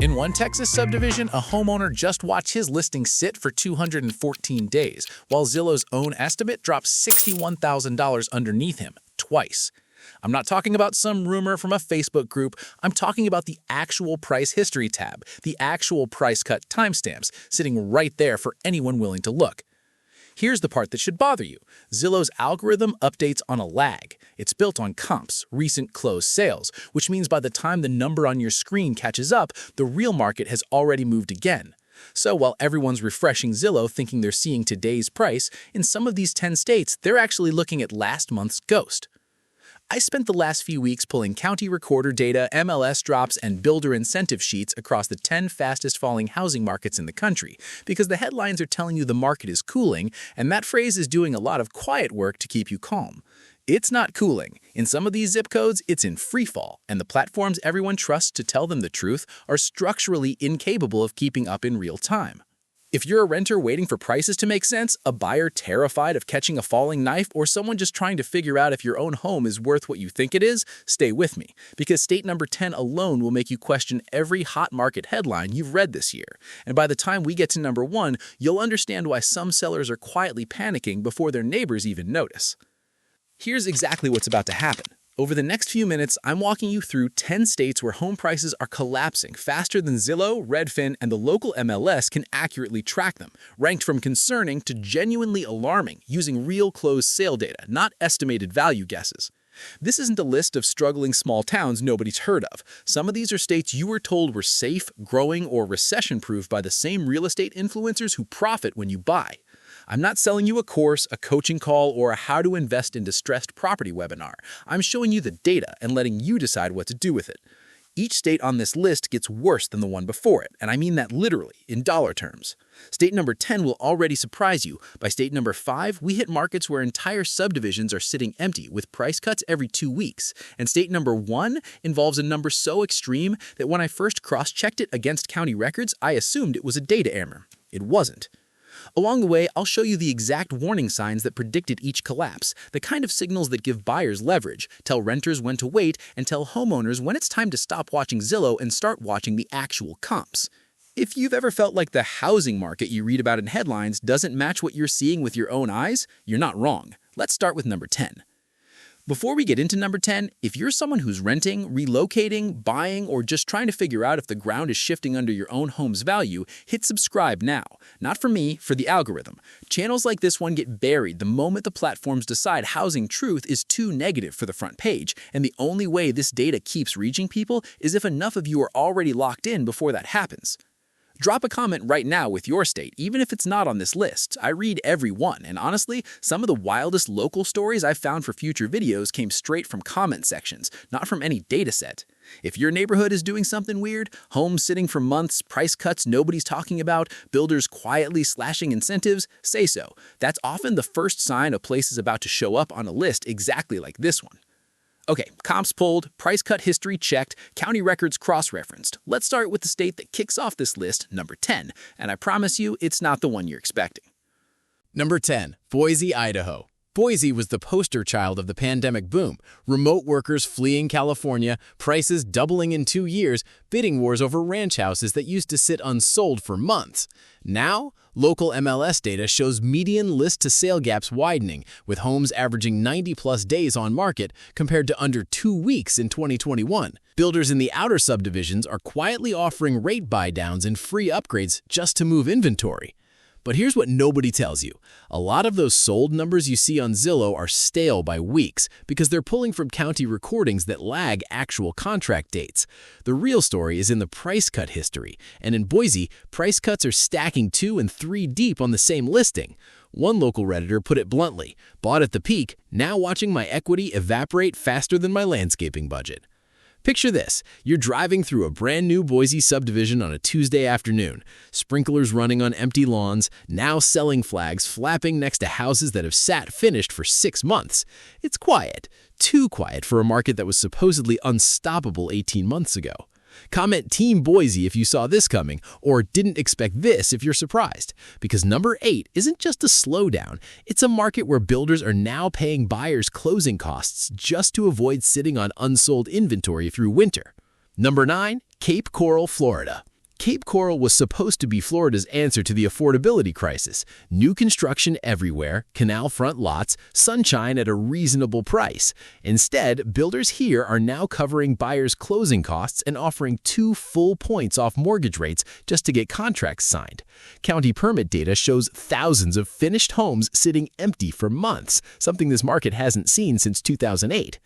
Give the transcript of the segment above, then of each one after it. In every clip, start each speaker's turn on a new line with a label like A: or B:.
A: In one Texas subdivision, a homeowner just watched his listing sit for 214 days, while Zillow's own estimate dropped $61,000 underneath him, twice. I'm not talking about some rumor from a Facebook group. I'm talking about the actual price history tab, the actual price cut timestamps, sitting right there for anyone willing to look. Here's the part that should bother you. Zillow's algorithm updates on a lag. It's built on comps, recent closed sales, which means by the time the number on your screen catches up, the real market has already moved again. So while everyone's refreshing Zillow thinking they're seeing today's price, in some of these 10 states, they're actually looking at last month's ghost. I spent the last few weeks pulling county recorder data, MLS drops, and builder incentive sheets across the 10 fastest falling housing markets in the country, because the headlines are telling you the market is cooling, and that phrase is doing a lot of quiet work to keep you calm. It's not cooling. In some of these zip codes, it's in freefall, and the platforms everyone trusts to tell them the truth are structurally incapable of keeping up in real time. If you're a renter waiting for prices to make sense, a buyer terrified of catching a falling knife, or someone just trying to figure out if your own home is worth what you think it is, stay with me, because state number 10 alone will make you question every hot market headline you've read this year. And by the time we get to number 1, you'll understand why some sellers are quietly panicking before their neighbors even notice. Here's exactly what's about to happen. Over the next few minutes, I'm walking you through 10 states where home prices are collapsing faster than Zillow, Redfin, and the local MLS can accurately track them, ranked from concerning to genuinely alarming using real closed sale data, not estimated value guesses. This isn't a list of struggling small towns nobody's heard of. Some of these are states you were told were safe, growing, or recession-proof by the same real estate influencers who profit when you buy. I'm not selling you a course, a coaching call, or a how to invest in distressed property webinar. I'm showing you the data and letting you decide what to do with it. Each state on this list gets worse than the one before it, and I mean that literally, in dollar terms. State number 10 will already surprise you. By state number 5, we hit markets where entire subdivisions are sitting empty with price cuts every 2 weeks. And state number 1 involves a number so extreme that when I first cross-checked it against county records, I assumed it was a data error. It wasn't. Along the way, I'll show you the exact warning signs that predicted each collapse, the kind of signals that give buyers leverage, tell renters when to wait, and tell homeowners when it's time to stop watching Zillow and start watching the actual comps. If you've ever felt like the housing market you read about in headlines doesn't match what you're seeing with your own eyes, you're not wrong. Let's start with number 10. Before we get into number 10, if you're someone who's renting, relocating, buying, or just trying to figure out if the ground is shifting under your own home's value, hit subscribe now. Not for me, for the algorithm. Channels like this one get buried the moment the platforms decide Housing Truth is too negative for the front page, and the only way this data keeps reaching people is if enough of you are already locked in before that happens. Drop a comment right now with your state, even if it's not on this list. I read every one, and honestly, some of the wildest local stories I've found for future videos came straight from comment sections, not from any dataset. If your neighborhood is doing something weird, homes sitting for months, price cuts nobody's talking about, builders quietly slashing incentives, say so. That's often the first sign a place is about to show up on a list exactly like this one. Okay, comps pulled, price cut history checked, county records cross-referenced. Let's start with the state that kicks off this list, number 10, and I promise you it's not the one you're expecting.
B: Number 10. Boise, Idaho. Boise was the poster child of the pandemic boom. Remote workers fleeing California, prices doubling in 2 years, bidding wars over ranch houses that used to sit unsold for months. Now, local MLS data shows median list-to-sale gaps widening, with homes averaging 90-plus days on market compared to under 2 weeks in 2021. Builders in the outer subdivisions are quietly offering rate buy-downs and free upgrades just to move inventory. But here's what nobody tells you. A lot of those sold numbers you see on Zillow are stale by weeks because they're pulling from county recordings that lag actual contract dates. The real story is in the price cut history, and in Boise, price cuts are stacking 2 and 3 deep on the same listing. One local Redditor put it bluntly, bought at the peak, now watching my equity evaporate faster than my landscaping budget. Picture this. You're driving through a brand new Boise subdivision on a Tuesday afternoon. Sprinklers running on empty lawns, now selling flags flapping next to houses that have sat finished for 6 months. It's quiet. Too quiet for a market that was supposedly unstoppable 18 months ago. Comment Team Boise if you saw this coming, or didn't expect this if you're surprised. Because number 8 isn't just a slowdown, it's a market where builders are now paying buyers closing costs just to avoid sitting on unsold inventory through winter. Number 9. Cape Coral, Florida. Cape Coral was supposed to be Florida's answer to the affordability crisis. New construction everywhere, canal front lots, sunshine at a reasonable price. Instead, builders here are now covering buyers' closing costs and offering 2 full points off mortgage rates just to get contracts signed. County permit data shows thousands of finished homes sitting empty for months, something this market hasn't seen since 2008.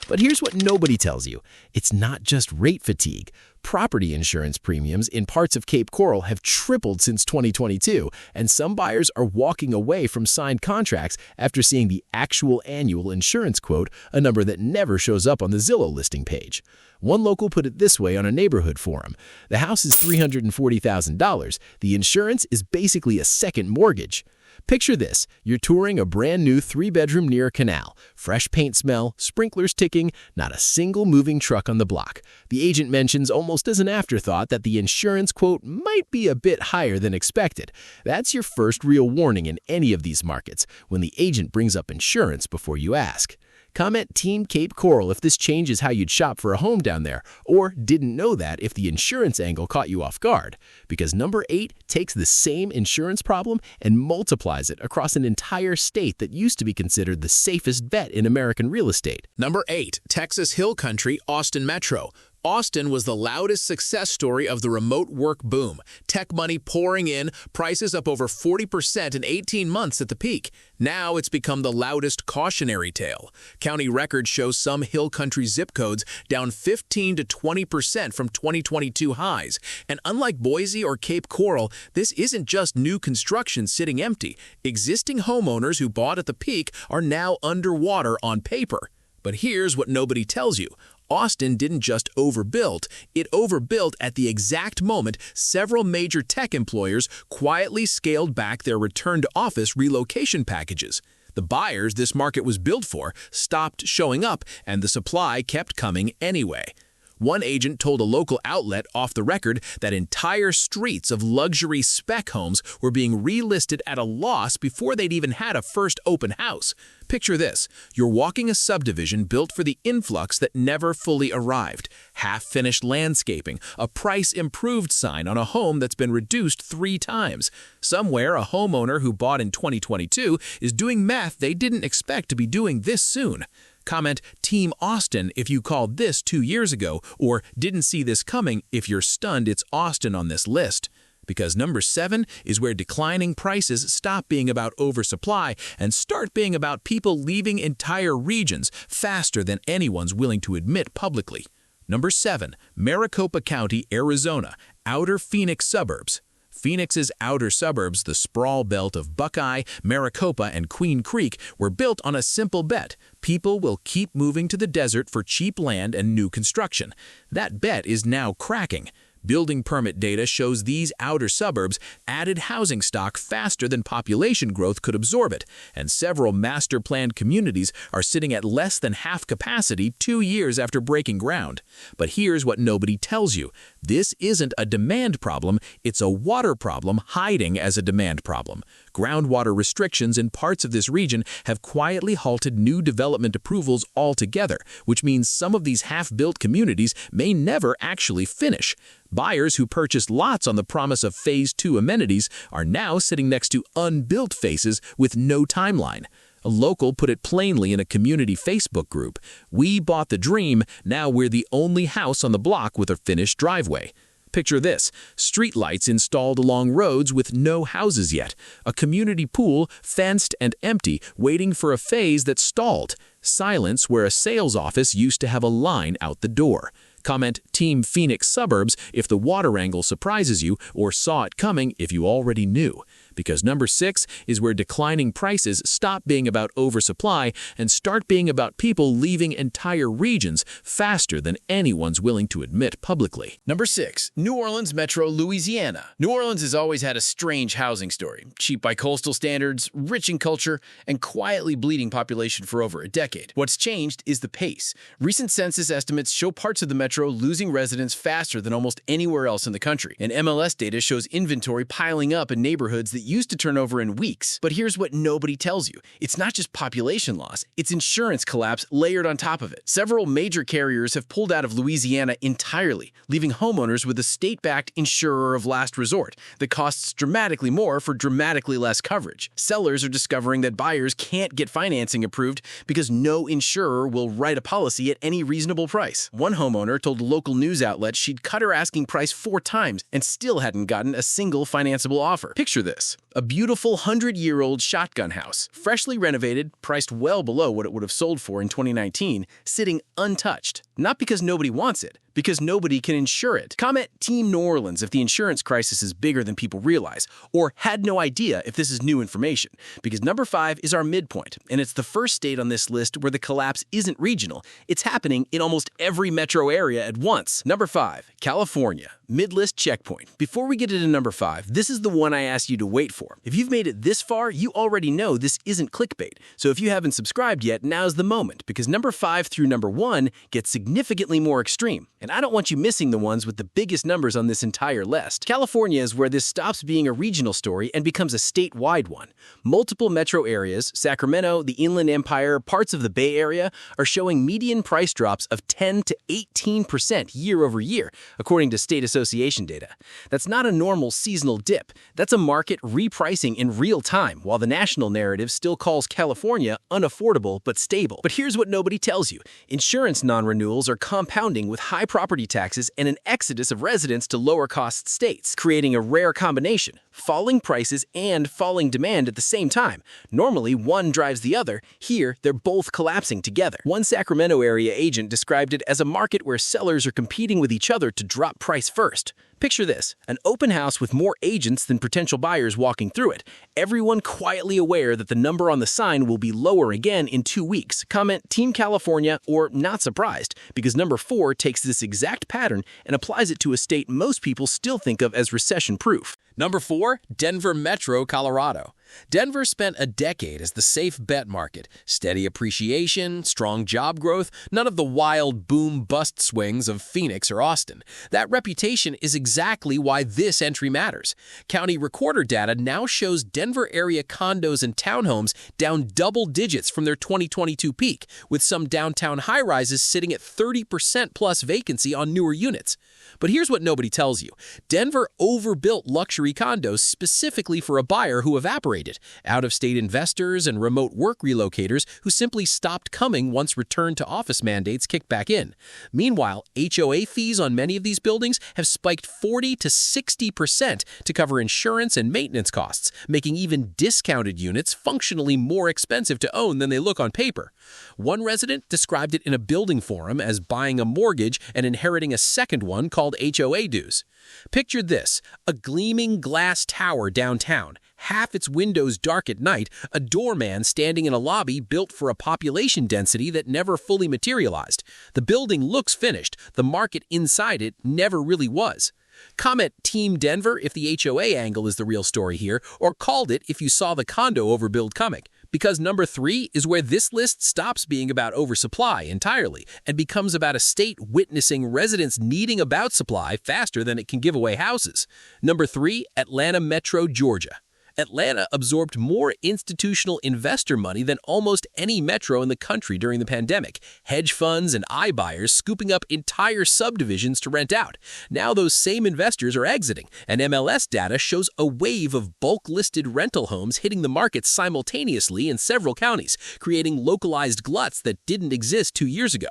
B: But here's what nobody tells you. It's not just rate fatigue. Property insurance premiums in parts of Cape Coral have tripled since 2022, and some buyers are walking away from signed contracts after seeing the actual annual insurance quote, a number that never shows up on the Zillow listing page. One local put it this way on a neighborhood forum. The house is $340,000. The insurance is basically a second mortgage. Picture this. You're touring a brand new 3-bedroom near a canal. Fresh paint smell, sprinklers ticking, not a single moving truck on the block. The agent mentions almost as an afterthought that the insurance quote might be a bit higher than expected. That's your first real warning in any of these markets, when the agent brings up insurance before you ask. Comment Team Cape Coral if this changes how you'd shop for a home down there, or didn't know that if the insurance angle caught you off guard. Because number 8 takes the same insurance problem and multiplies it across an entire state that used to be considered the safest bet in American real estate.
A: Number 8. Texas Hill Country, Austin Metro. Austin was the loudest success story of the remote work boom. Tech money pouring in, prices up over 40% in 18 months at the peak. Now it's become the loudest cautionary tale. County records show some Hill Country zip codes down 15 to 20% from 2022 highs. And unlike Boise or Cape Coral, this isn't just new construction sitting empty. Existing homeowners who bought at the peak are now underwater on paper. But here's what nobody tells you. Austin didn't just overbuild, it overbuilt at the exact moment several major tech employers quietly scaled back their return-to-office relocation packages. The buyers this market was built for stopped showing up, and the supply kept coming anyway. One agent told a local outlet off the record that entire streets of luxury spec homes were being relisted at a loss before they'd even had a first open house. Picture this. You're walking a subdivision built for the influx that never fully arrived. Half-finished landscaping, a price-improved sign on a home that's been reduced 3 times. Somewhere, a homeowner who bought in 2022 is doing math they didn't expect to be doing this soon. Comment Team Austin if you called this 2 years ago, or didn't see this coming if you're stunned it's Austin on this list. Because number 7 is where declining prices stop being about oversupply and start being about people leaving entire regions faster than anyone's willing to admit publicly. Number 7, Maricopa County, Arizona, outer Phoenix suburbs. Phoenix's outer suburbs, the sprawl belt of Buckeye, Maricopa, and Queen Creek, were built on a simple bet. People will keep moving to the desert for cheap land and new construction. That bet is now cracking. Building permit data shows these outer suburbs added housing stock faster than population growth could absorb it, and several master-planned communities are sitting at less than half capacity 2 years after breaking ground. But here's what nobody tells you. This isn't a demand problem, it's a water problem hiding as a demand problem. Groundwater restrictions in parts of this region have quietly halted new development approvals altogether, which means some of these half-built communities may never actually finish. Buyers who purchased lots on the promise of Phase 2 amenities are now sitting next to unbuilt phases with no timeline. A local put it plainly in a community Facebook group. "We bought the dream, now we're the only house on the block with a finished driveway." Picture this, streetlights installed along roads with no houses yet, a community pool fenced and empty waiting for a phase that stalled, silence where a sales office used to have a line out the door. Comment Team Phoenix Suburbs if the water angle surprises you, or saw it coming if you already knew. Because number 6 is where declining prices stop being about oversupply and start being about people leaving entire regions faster than anyone's willing to admit publicly.
B: Number 6. New Orleans Metro, Louisiana. New Orleans has always had a strange housing story. Cheap by coastal standards, rich in culture, and quietly bleeding population for over a decade. What's changed is the pace. Recent census estimates show parts of the metro losing residents faster than almost anywhere else in the country. And MLS data shows inventory piling up in neighborhoods that used to turn over in weeks. But here's what nobody tells you. It's not just population loss, it's insurance collapse layered on top of it. Several major carriers have pulled out of Louisiana entirely, leaving homeowners with a state-backed insurer of last resort that costs dramatically more for dramatically less coverage. Sellers are discovering that buyers can't get financing approved because no insurer will write a policy at any reasonable price. One homeowner told a local news outlet she'd cut her asking price 4 times and still hadn't gotten a single financeable offer. Picture this: a beautiful 100-year-old shotgun house, freshly renovated, priced well below what it would have sold for in 2019, sitting untouched. Not because nobody wants it, because nobody can insure it. Comment Team New Orleans if the insurance crisis is bigger than people realize, or had no idea if this is new information, because number 5 is our midpoint, and it's the first state on this list where the collapse isn't regional. It's happening in almost every metro area at once. Number 5, California. Mid-list checkpoint. Before we get into number 5, this is the one I asked you to wait for. If you've made it this far, you already know this isn't clickbait. So if you haven't subscribed yet, now's the moment, because number 5 through number 1 get significantly more extreme. And I don't want you missing the ones with the biggest numbers on this entire list. California is where this stops being a regional story and becomes a statewide one. Multiple metro areas, Sacramento, the Inland Empire, parts of the Bay Area, are showing median price drops of 10 to 18% year over year, according to state association data. That's not a normal seasonal dip. That's a market repricing in real time, while the national narrative still calls California unaffordable but stable. But here's what nobody tells you. Insurance non-renewals are compounding with high property taxes and an exodus of residents to lower-cost states, creating a rare combination: falling prices and falling demand at the same time. Normally, one drives the other. Here, they're both collapsing together. One Sacramento area agent described it as a market where sellers are competing with each other to drop price first. Picture this: an open house with more agents than potential buyers walking through it. Everyone quietly aware that the number on the sign will be lower again in 2 weeks. Comment Team California or not surprised, because number 4 takes this exact pattern and applies it to a state most people still think of as recession-proof.
A: Number 4, Denver Metro, Colorado. Denver spent a decade as the safe bet market. Steady appreciation, strong job growth, none of the wild boom-bust swings of Phoenix or Austin. That reputation is exactly why this entry matters. County recorder data now shows Denver area condos and townhomes down double digits from their 2022 peak, with some downtown high-rises sitting at 30% plus vacancy on newer units. But here's what nobody tells you. Denver overbuilt luxury condos specifically for a buyer who evaporated. Out-of-state investors and remote work relocators who simply stopped coming once return-to-office mandates kicked back in. Meanwhile, HOA fees on many of these buildings have spiked 40 to 60% to cover insurance and maintenance costs, making even discounted units functionally more expensive to own than they look on paper. One resident described it in a building forum as buying a mortgage and inheriting a second one called HOA dues. Picture this: a gleaming glass tower downtown, half its windows dark at night, a doorman standing in a lobby built for a population density that never fully materialized. The building looks finished, the market inside it never really was. Comment Team Denver if the HOA angle is the real story here, or called it if you saw the condo overbuild coming. Because number 3 is where this list stops being about oversupply entirely and becomes about a state witnessing residents needing about supply faster than it can give away houses. Number 3, Atlanta Metro, Georgia. Atlanta absorbed more institutional investor money than almost any metro in the country during the pandemic. Hedge funds and iBuyers scooping up entire subdivisions to rent out. Now those same investors are exiting, and MLS data shows a wave of bulk-listed rental homes hitting the market simultaneously in several counties, creating localized gluts that didn't exist 2 years ago.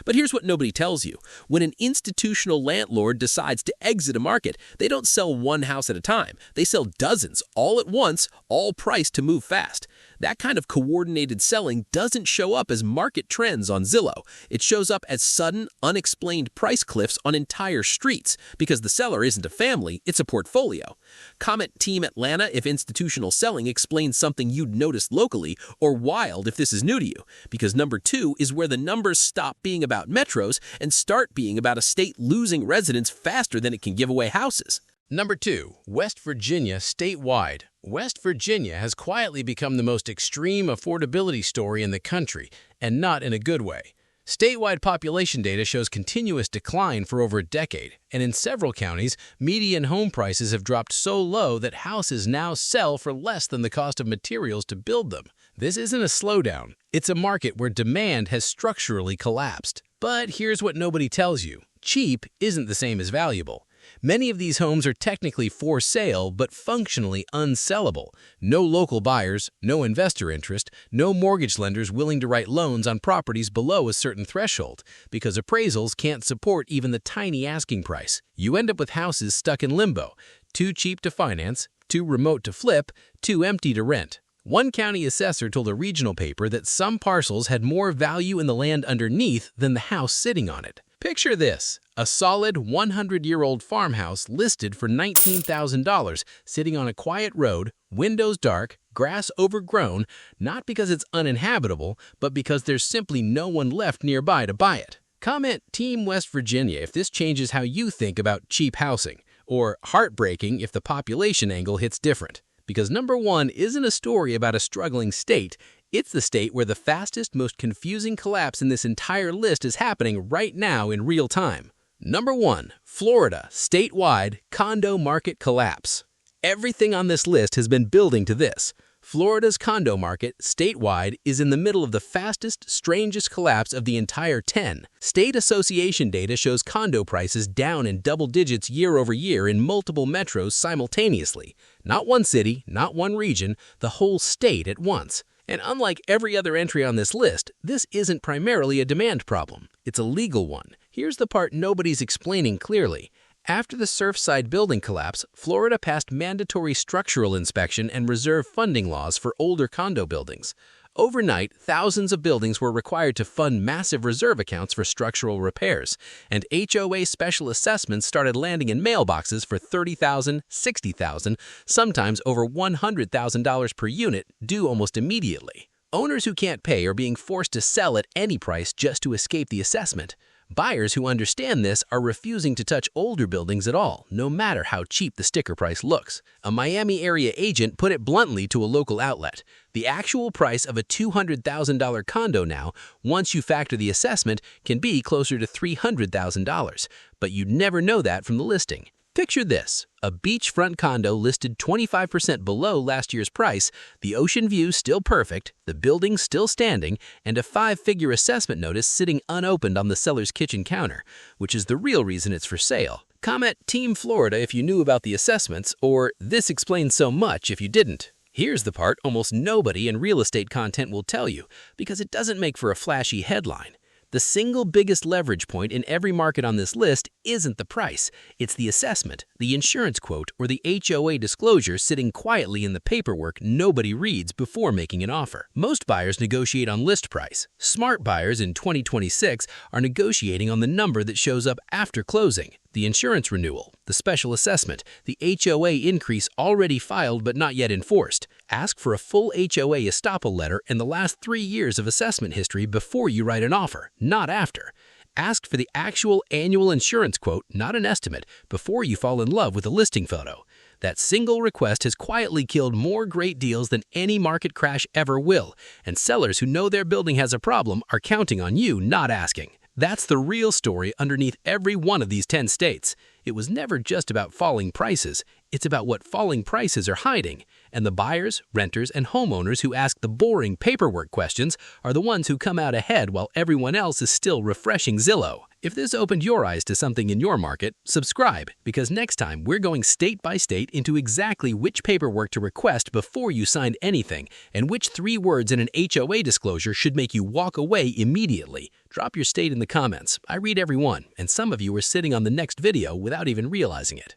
A: But here's what nobody tells you. When an institutional landlord decides to exit a market, they don't sell one house at a time. They sell dozens, all at once, all priced to move fast. That kind of coordinated selling doesn't show up as market trends on Zillow. It shows up as sudden, unexplained price cliffs on entire streets, because the seller isn't a family, it's a portfolio. Comment Team Atlanta if institutional selling explains something you'd noticed locally, or wild if this is new to you, because number 2 is where the numbers stop being about metros and start being about a state losing residents faster than it can give away houses.
B: Number 2, West Virginia statewide. West Virginia has quietly become the most extreme affordability story in the country, and not in a good way. Statewide population data shows continuous decline for over a decade, and in several counties, median home prices have dropped so low that houses now sell for less than the cost of materials to build them. This isn't a slowdown. It's a market where demand has structurally collapsed. But here's what nobody tells you. Cheap isn't the same as valuable. Many of these homes are technically for sale, but functionally unsellable. No local buyers, no investor interest, no mortgage lenders willing to write loans on properties below a certain threshold, because appraisals can't support even the tiny asking price. You end up with houses stuck in limbo, too cheap to finance, too remote to flip, too empty to rent. One county assessor told a regional paper that some parcels had more value in the land underneath than the house sitting on it. Picture this, a solid 100-year-old farmhouse listed for $19,000, sitting on a quiet road, windows dark, grass overgrown, not because it's uninhabitable, but because there's simply no one left nearby to buy it. Comment Team West Virginia if this changes how you think about cheap housing, or heartbreaking if the population angle hits different. Because number 1 isn't a story about a struggling state, it's the state where the fastest, most confusing collapse in this entire list is happening right now in real time. Number 1, Florida, statewide condo market collapse. Everything on this list has been building to this. Florida's condo market, statewide, is in the middle of the fastest, strangest collapse of the entire 10. State association data shows condo prices down in double digits year over year in multiple metros simultaneously. Not one city, not one region, the whole state at once. And unlike every other entry on this list, this isn't primarily a demand problem. It's a legal one. Here's the part nobody's explaining clearly. After the Surfside building collapse, Florida passed mandatory structural inspection and reserve funding laws for older condo buildings. Overnight, thousands of buildings were required to fund massive reserve accounts for structural repairs, and HOA special assessments started landing in mailboxes for $30,000, $60,000, sometimes over $100,000 per unit, due almost immediately. Owners who can't pay are being forced to sell at any price just to escape the assessment. Buyers who understand this are refusing to touch older buildings at all, no matter how cheap the sticker price looks. A Miami area agent put it bluntly to a local outlet. The actual price of a $200,000 condo now, once you factor the assessment, can be closer to $300,000, but you'd never know that from the listing. Picture this, a beachfront condo listed 25% below last year's price, the ocean view still perfect, the building still standing, and a 5-figure assessment notice sitting unopened on the seller's kitchen counter, which is the real reason it's for sale. Comment Team Florida if you knew about the assessments, or this explains so much if you didn't. Here's the part almost nobody in real estate content will tell you, because it doesn't make for a flashy headline. The single biggest leverage point in every market on this list isn't the price. It's the assessment, the insurance quote, or the HOA disclosure sitting quietly in the paperwork nobody reads before making an offer. Most buyers negotiate on list price. Smart buyers in 2026 are negotiating on the number that shows up after closing. The insurance renewal, the special assessment, the HOA increase already filed but not yet enforced. Ask for a full HOA estoppel letter and the last 3 years of assessment history before you write an offer, not after. Ask for the actual annual insurance quote, not an estimate, before you fall in love with a listing photo. That single request has quietly killed more great deals than any market crash ever will, and sellers who know their building has a problem are counting on you not asking. That's the real story underneath every one of these 10 states. It was never just about falling prices. It's about what falling prices are hiding. And the buyers, renters, and homeowners who ask the boring paperwork questions are the ones who come out ahead while everyone else is still refreshing Zillow. If this opened your eyes to something in your market, subscribe, because next time we're going state by state into exactly which paperwork to request before you sign anything, and which 3 words in an HOA disclosure should make you walk away immediately. Drop your state in the comments. I read every one, and some of you are sitting on the next video without even realizing it.